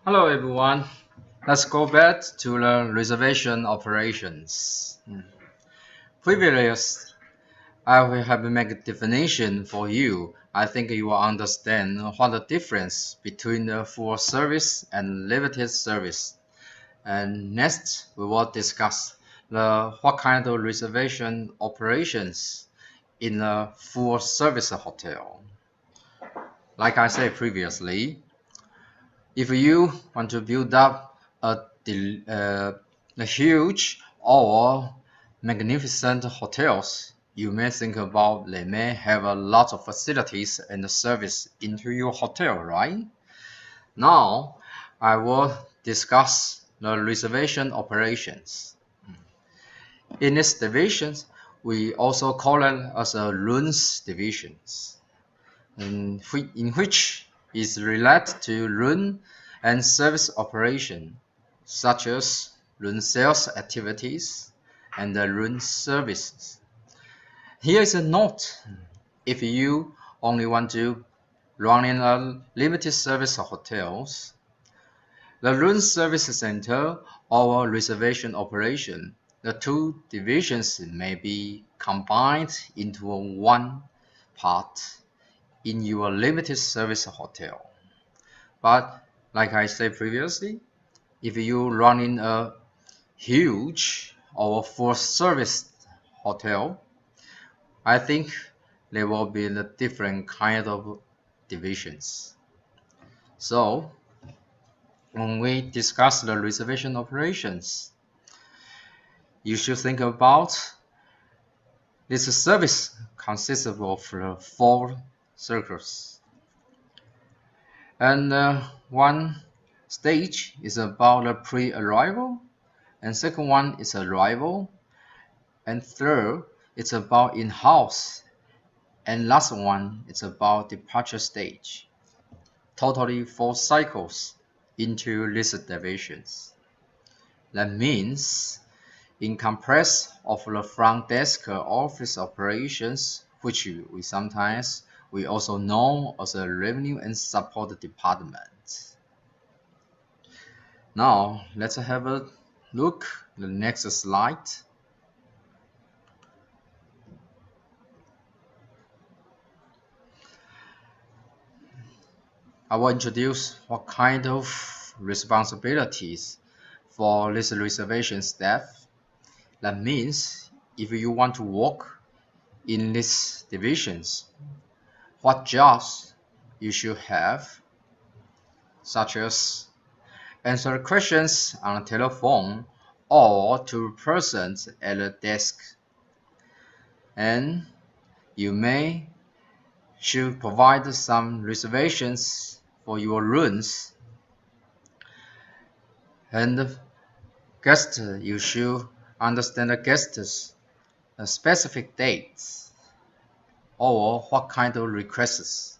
Hello everyone. Let's go back to the reservation operations. Previous, I will have make a definition for you. I think you will understand what the difference between the full service and limited service. And next, we will discuss what kind of reservation operations in a full service hotel. Like I said previously, if you want to build up a huge or magnificent hotels, you may think about they may have a lot of facilities and service into your hotel, right? Now, I will discuss the reservation operations. In this divisions, we also call it as a rooms divisions, in which is related to room and service operation, such as room sales activities and the room services. Here is a note. If you only want to run in a limited service hotels, the room service center or reservation operation, the two divisions may be combined into one part in your limited service hotel. But like I said previously, if you run in a huge or full service hotel, I think there will be a different kind of divisions. So when we discuss the reservation operations, you should think about this service consists of four circles. And one stage is about the pre-arrival, and second one is arrival, and third it's about in-house, and last one is about departure stage. Totally 4 cycles into these divisions. That means in compress of the front desk office operations, which we also know as a revenue and support department. Now let's have a look at the next slide. I will introduce what kind of responsibilities for this reservation staff. That means if you want to work in these divisions, what jobs you should have, such as answer questions on the telephone or to persons at the desk. And you should provide some reservations for your rooms. And guests, you should understand the guests' specific dates or what kind of requests.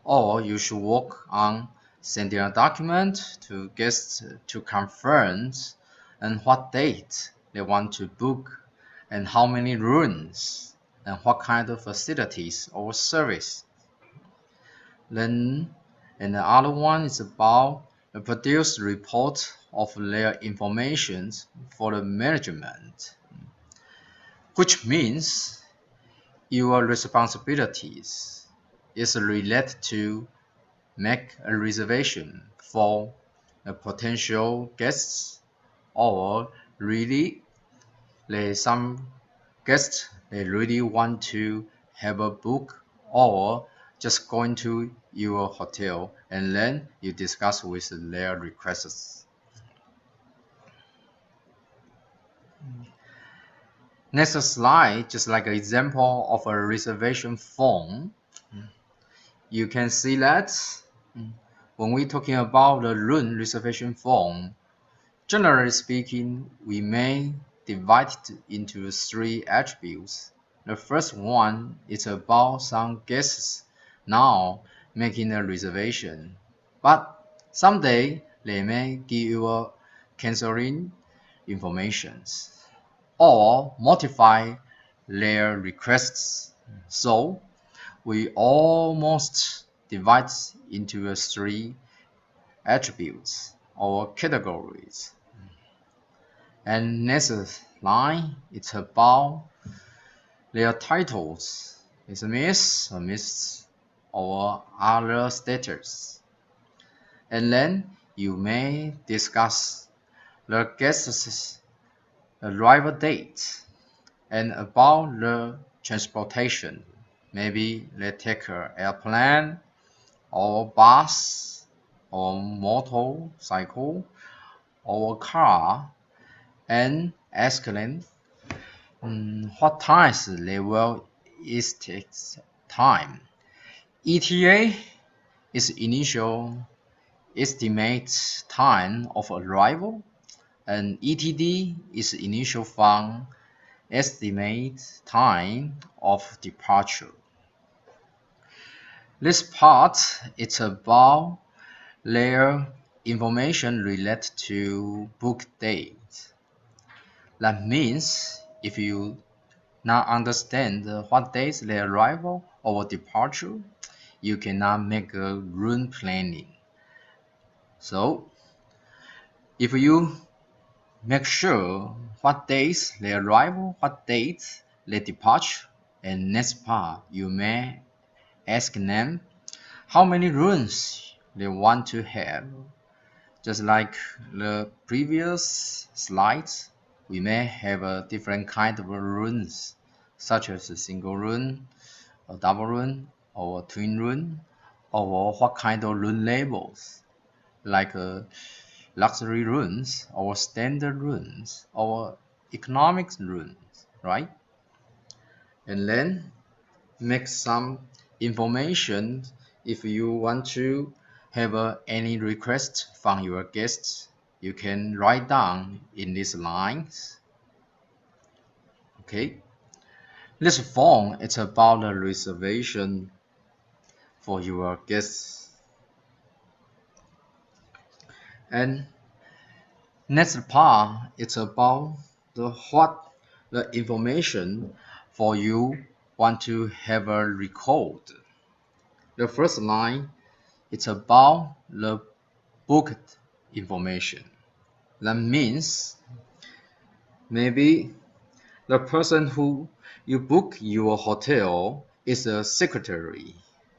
Or you should work on sending a document to guests to confirm and what date they want to book and how many rooms and what kind of facilities or service. Then and the other one is about the produce report of their information for the management, which means your responsibilities is related to make a reservation for the potential guests, or really some guests they really want to have a book or just going to your hotel, and then you discuss with their requests. Next slide, just like an example of a reservation form. You can see that when we're talking about the room reservation form, generally speaking, we may divide it into 3 attributes. The first one is about some guests now making a reservation, but someday they may give you a canceling information or modify their requests. So we almost divide into 3 attributes or categories. And next line, it's about their titles, is Miss, or other status. And then you may discuss the guest's arrival date and about the transportation. Maybe they take an airplane or bus or motorcycle or car, and ask them what times they will take time. ETA is initial estimate time of arrival, and ETD is initial fund estimate time of departure. This part is about their information related to book date. That means if you not understand what days their arrival or departure, you cannot make a route planning. So if you make sure what days they arrival, what dates they depart, and next part you may ask them how many rooms they want to have. Just like the previous slides, we may have a different kind of rooms, such as a single room, a double room, or a twin room, or what kind of room labels, like luxury rooms, or standard rooms, or economic rooms, right? And then make some information if you want to have any request from your guests. You can write down in these lines. Okay, this form is about the reservation for your guests. And next part is about the information for you want to have a record. The first line, it's about the booked information. That means maybe the person who you book your hotel is a secretary,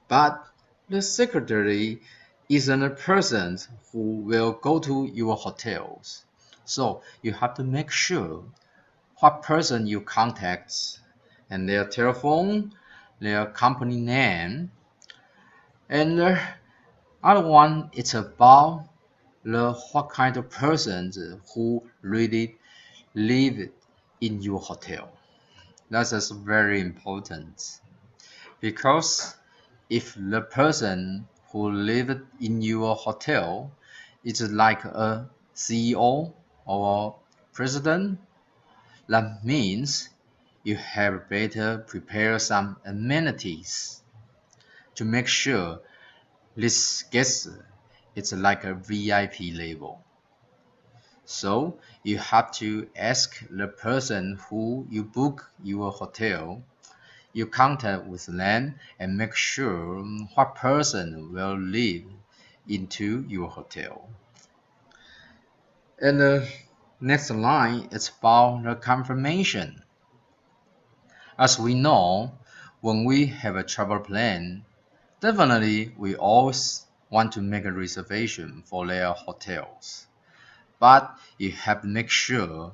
but the secretary isn't a person who will go to your hotels. So you have to make sure what person you contact and their telephone, their company name, and the other one it's about the what kind of persons who really live in your hotel. That is very important because if the person who lived in your hotel is like a CEO or president, that means you have better prepare some amenities to make sure this guest is like a VIP level. So you have to ask the person who you book your hotel, you contact with them and make sure what person will live into your hotel. And the next line is about the confirmation. As we know, when we have a travel plan, definitely we always want to make a reservation for their hotels. But you have to make sure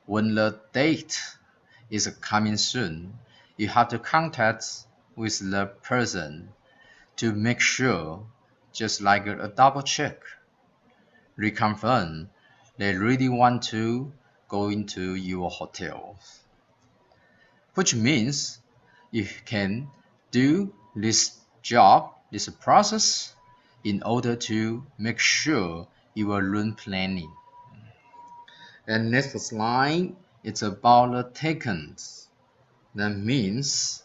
when the date is coming soon, you have to contact with the person to make sure, just like a double check, reconfirm they really want to go into your hotel. Which means you can do this job, this process, in order to make sure you are room planning. And next slide, it's about the takens. That means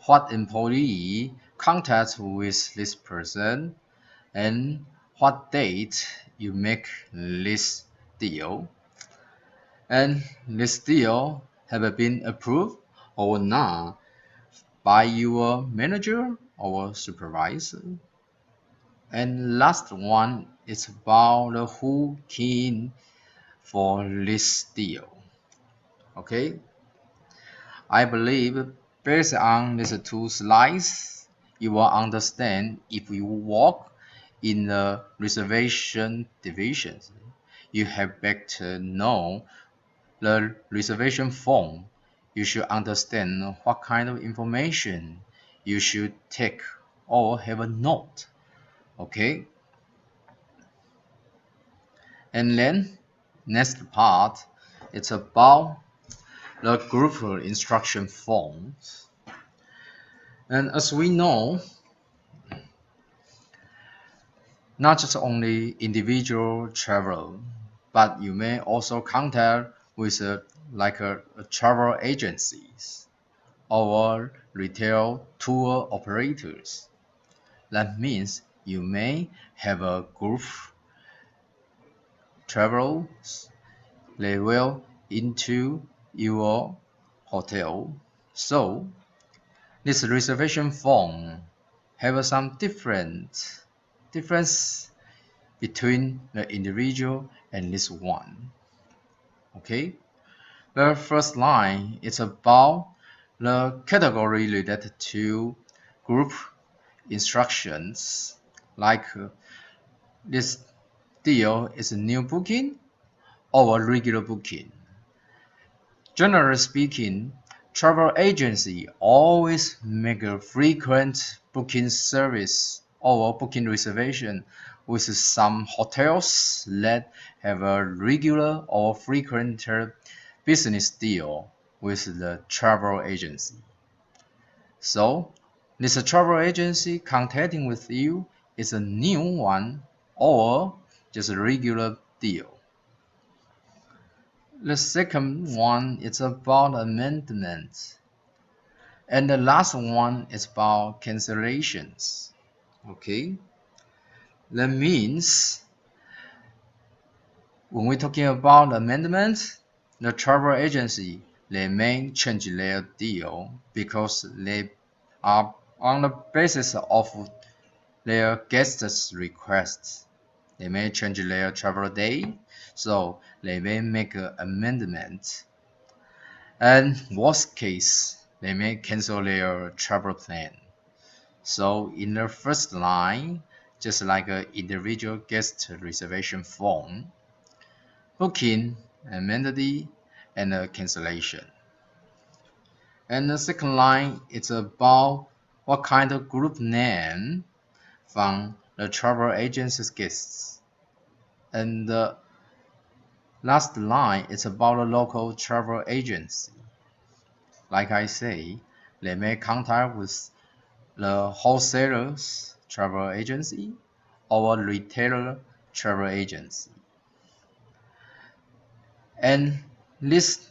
what employee contacts with this person and what date you make this deal. And this deal have been approved or not by your manager or supervisor. And last one is about who keen for this deal. Okay, I believe based on these two slides, you will understand if you work in the reservation divisions, you have better know the reservation form. You should understand what kind of information you should take or have a note. Okay, and then next part, it's about the group instruction forms. And as we know, not just only individual travel, but you may also contact with travel agencies or retail tour operators. That means you may have a group travels they will into your hotel. So this reservation form have some difference between the individual and this one. Okay, the first line is about the category related to group instructions, like this deal is a new booking or a regular booking. Generally speaking, travel agency always make a frequent booking service or booking reservation with some hotels that have a regular or frequent business deal with the travel agency. So, this travel agency contacting with you is a new one or just a regular deal. The second one is about amendments. And the last one is about cancellations. Okay, that means when we're talking about amendments, the travel agency they may change their deal because they are on the basis of their guests' requests. They may change their travel day, so they may make an amendment. And worst case, they may cancel their travel plan. So in the first line, just like an individual guest reservation form, booking, amenity, and a cancellation. And the second line, it's about what kind of group name from the travel agency's guests. And the last line, it's about a local travel agency. Like I say, they may contact with the wholesalers travel agency or retailer travel agency. And this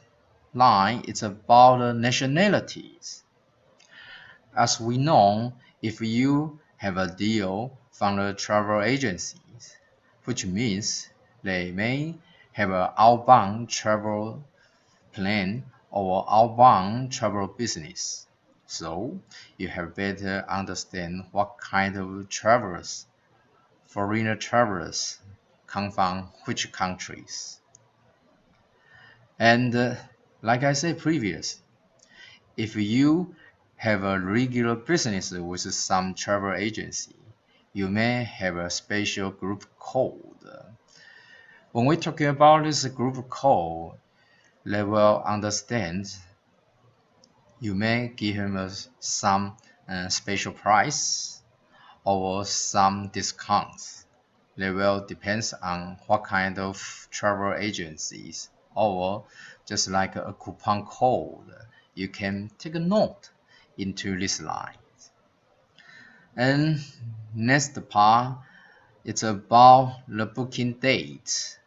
line is about the nationalities. As we know, if you have a deal from the travel agencies, which means they may have an outbound travel plan or outbound travel business. So you have better understand what kind of travelers, foreigner travelers, come from which countries. And like I said previous, if you have a regular business with some travel agency, you may have a special group code. When we're talking about this group code, they will understand you may give him some special price or some discounts. They will depend on what kind of travel agencies or just like a coupon code. You can take a note into this line. And next part, it's about the booking date.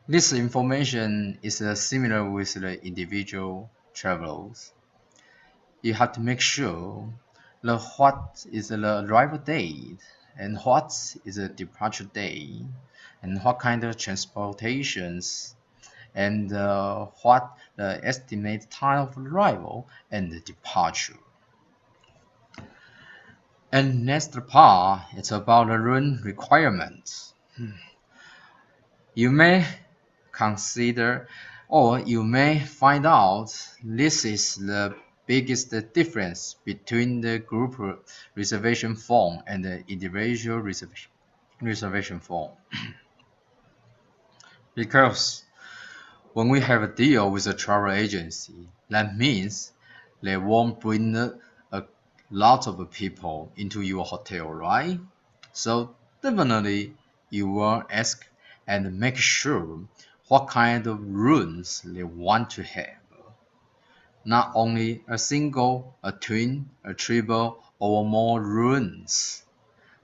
This information is similar with the individual travelers. You have to make sure what is the arrival date and what is the departure date and what kind of transportations and what the estimated time of arrival and the departure. And next part is about the room requirements. You may consider or you may find out this is the biggest difference between the group reservation form and the individual reservation form. Because when we have a deal with a travel agency, that means they won't bring a lot of people into your hotel, right? So definitely you will ask and make sure what kind of rooms they want to have. Not only a single, a twin, a triple, or more rooms,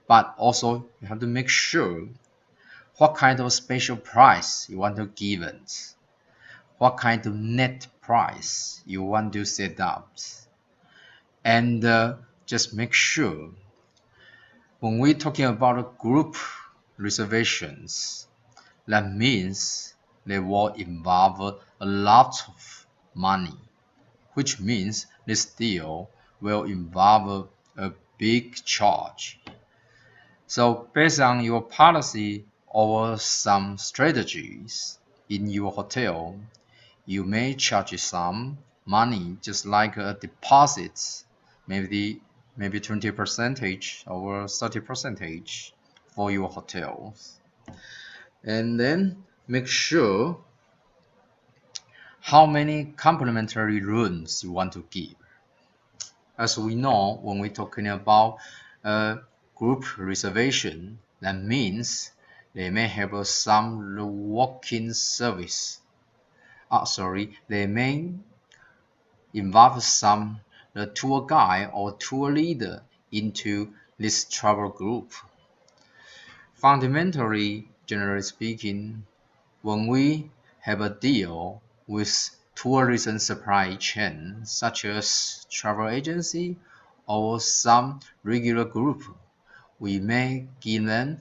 but also you have to make sure what kind of special price you want to give it, what kind of net price you want to set up, and just make sure when we're talking about group reservations, that means they will involve a lot of money, which means this deal will involve a big charge. So based on your policy or some strategies in your hotel, you may charge some money just like a deposit, maybe 20% or 30% for your hotels. And then make sure how many complimentary rooms you want to give. As we know, when we're talking about group reservation, that means they may have some walk-in service. They may involve some the tour guide or tour leader into this travel group. Fundamentally, generally speaking, when we have a deal with tourism supply chain such as travel agency or some regular group, we may give them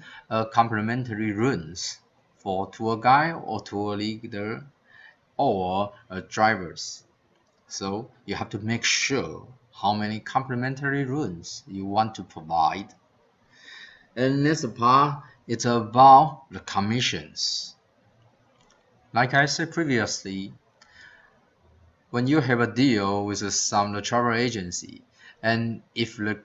complimentary rooms for tour guide or tour leader or drivers. So you have to make sure how many complimentary rooms you want to provide. And next part, it's about the commissions. Like I said previously, when you have a deal with some travel agency, and if the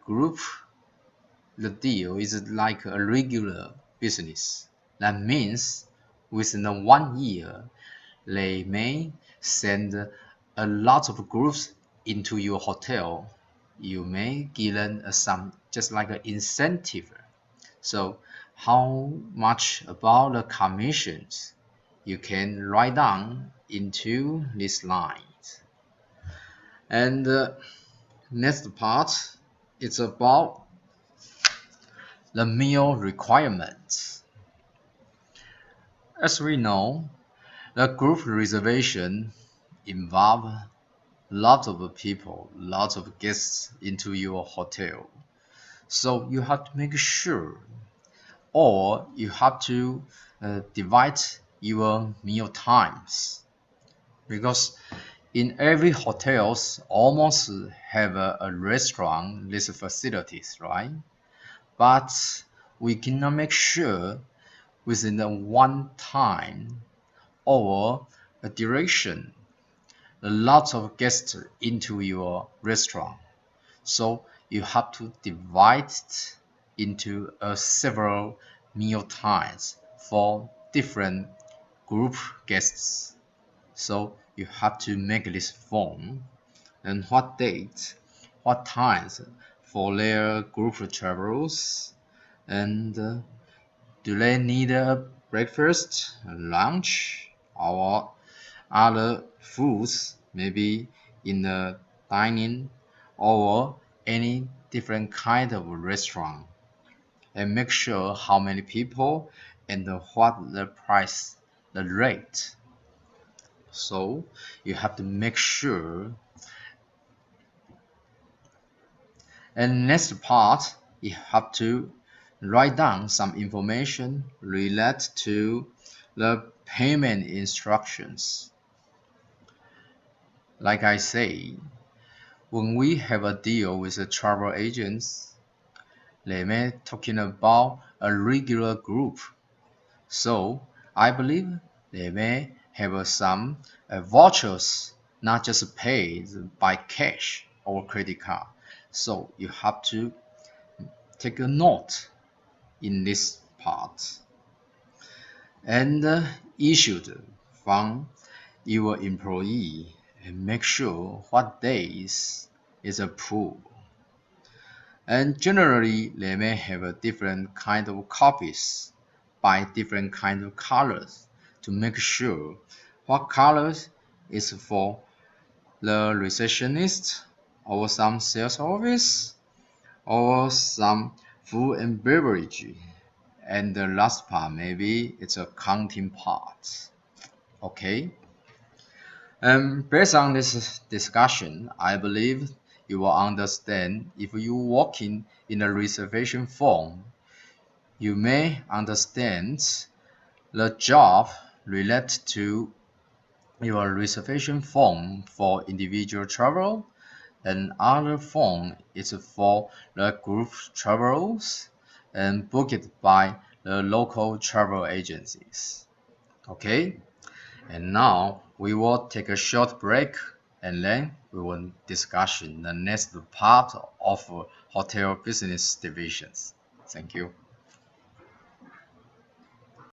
deal is like a regular business, that means within 1 year, they may send a lot of groups into your hotel. You may give them some just like an incentive. So how much about the commissions you can write down into this line. And the next part is about the meal requirements. As we know, the group reservation involve lots of people, lots of guests into your hotel. So you have to make sure, or you have to divide your meal times, because in every hotels almost have a restaurant, these facilities, right? But we cannot make sure within the one time or a duration a lot of guests into your restaurant. So you have to divide it into several meal times for different group guests. So you have to make this form and what date, what times for their group travels, and do they need a breakfast, lunch, or other foods, maybe in the dining or any different kind of restaurant, and make sure how many people and what the price, the rate. So you have to make sure. And next part, you have to write down some information related to the payment instructions. Like I say, when we have a deal with the travel agents, they may talking about a regular group. So I believe they may have some vouchers, not just paid by cash or credit card. So you have to take a note in this part and issued from your employee and make sure what days is approved. And generally, they may have a different kind of copies by different kind of colors to make sure what colors is for the receptionist or some sales office or some food and beverage. And the last part, maybe it's a counting part. Okay. Based on this discussion, I believe you will understand if you working in a reservation form, you may understand the job related to your reservation form for individual travel and other form is for the group travels and booked by the local travel agencies. Okay, and now we will take a short break and then we will discuss the next part of hotel business divisions. Thank you.